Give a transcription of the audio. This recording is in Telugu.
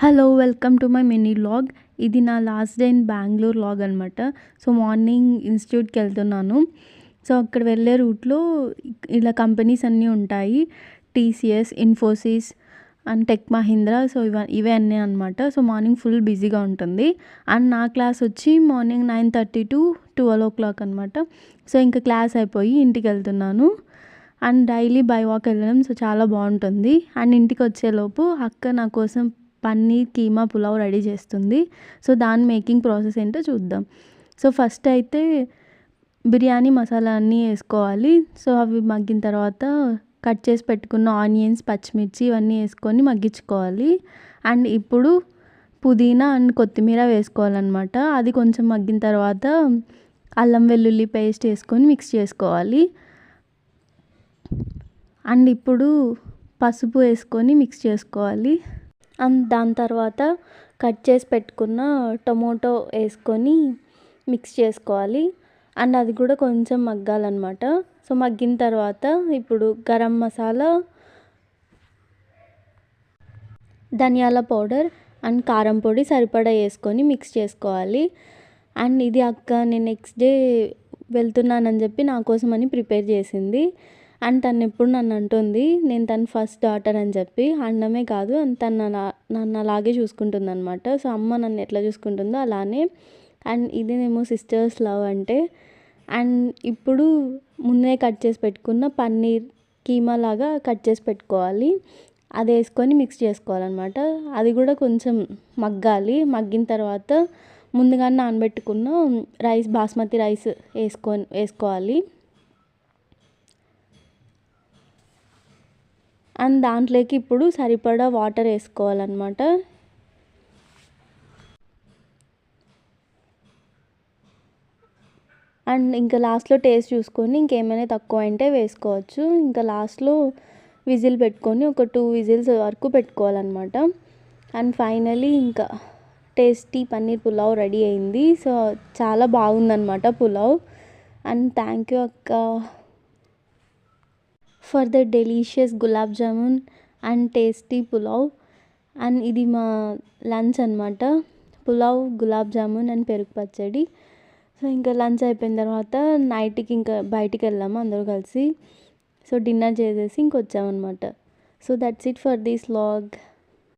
Hello! Welcome to my mini vlog. ఇది నా last day in Bengaluru vlog అనమాట. సో, మార్నింగ్ ఇన్‌స్టిట్యూట్‌కెళ్తున్నాను. సో, అక్కడ వెళ్ళే రూట్‌లో ఇలా కంపెనీస్ అన్నీ ఉంటాయి. TCS, Infosys and tech Mahindra. So, ఇవే అన్నీ అనమాట. సో, మార్నింగ్ ఫుల్ బిజీగా ఉంటుంది. అండ్ నా క్లాస్ వచ్చి మార్నింగ్ 9:30 to 12 అనమాట. సో, ఇంకా క్లాస్ అయిపోయి ఇంటికెళ్తున్నాను. అండ్ డైలీ బై వాక్ వెళ్ళడం సో, చాలా బాగుంటుంది. అండ్ ఇంటికి వచ్చేలోపు అక్క నా కోసం పన్నీర్ కీమా పులావ్ రెడీ చేస్తుంది. సో, దాని మేకింగ్ ప్రాసెస్ ఏంటో చూద్దాం. సో, ఫస్ట్ అయితే బిర్యానీ మసాలా అన్నీ వేసుకోవాలి. సో, అవి మగ్గిన తర్వాత కట్ చేసి పెట్టుకున్న ఆనియన్స్, పచ్చిమిర్చి ఇవన్నీ వేసుకొని మగ్గించుకోవాలి. అండ్ ఇప్పుడు పుదీనా అండ్ కొత్తిమీర వేసుకోవాలన్నమాట. అది కొంచెం మగ్గిన తర్వాత అల్లం వెల్లుల్లి పేస్ట్ వేసుకొని మిక్స్ చేసుకోవాలి. అండ్ ఇప్పుడు పసుపు వేసుకొని మిక్స్ చేసుకోవాలి. అండ్ దాని తర్వాత కట్ చేసి పెట్టుకున్న టొమాటో వేసుకొని మిక్స్ చేసుకోవాలి. అండ్ అది కూడా కొంచెం మగ్గాలన్నమాట. సో, మగ్గిన తర్వాత ఇప్పుడు గరం మసాలా, ధనియాల పౌడర్ అండ్ కారం పొడి సరిపడా వేసుకొని మిక్స్ చేసుకోవాలి. అండ్ ఇది అక్క నేను నెక్స్ట్ డే వెళ్తున్నానని చెప్పి నా కోసమని ప్రిపేర్ చేసింది. అండ్ తను ఎప్పుడు నన్ను అంటుంది నేను తన ఫస్ట్ డాటర్ అని చెప్పి. అనడమే కాదు తను నన్ను అలాగే చూసుకుంటుంది అనమాట. సో, అమ్మ నన్ను ఎట్లా చూసుకుంటుందో అలానే. అండ్ ఇదేనేమో సిస్టర్స్ లవ్ అంటే. అండ్ ఇప్పుడు ముందే కట్ చేసి పెట్టుకున్న పన్నీర్ కీమా లాగా కట్ చేసి పెట్టుకోవాలి. అది వేసుకొని మిక్స్ చేసుకోవాలన్నమాట. అది కూడా కొంచెం మగ్గిన తర్వాత ముందుగానే నానబెట్టుకున్న రైస్, బాస్మతి రైస్ వేసుకోవాలి. అండ్ దాంట్లోకి ఇప్పుడు సరిపడా వాటర్ వేసుకోవాలన్నమాట. అండ్ ఇంకా లాస్ట్లో టేస్ట్ చూసుకొని ఇంకేమైనా తక్కువ అంటే వేసుకోవచ్చు. ఇంకా లాస్ట్లో విజిల్ పెట్టుకొని ఒక 2 విజిల్స్ వరకు పెట్టుకోవాలన్నమాట. అండ్ ఫైనలీ ఇంకా టేస్టీ పన్నీర్ పులావ్ రెడీ అయింది. సో, చాలా బాగుందన్నమాట పులావ్. అండ్ థ్యాంక్ యూ అక్క for the delicious gulab jamun and tasty pulao. And ఇది మా లంచ్ అనమాట. పులావ్, గులాబ్ జామున్ అండ్ పెరుగు పచ్చడి. సో, ఇంకా లంచ్ అయిపోయిన తర్వాత నైట్కి ఇంకా బయటికి వెళ్ళాము అందరూ కలిసి. సో, డిన్నర్ చేసేసి ఇంకొచ్చామన్నమాట. So, that's it for this vlog.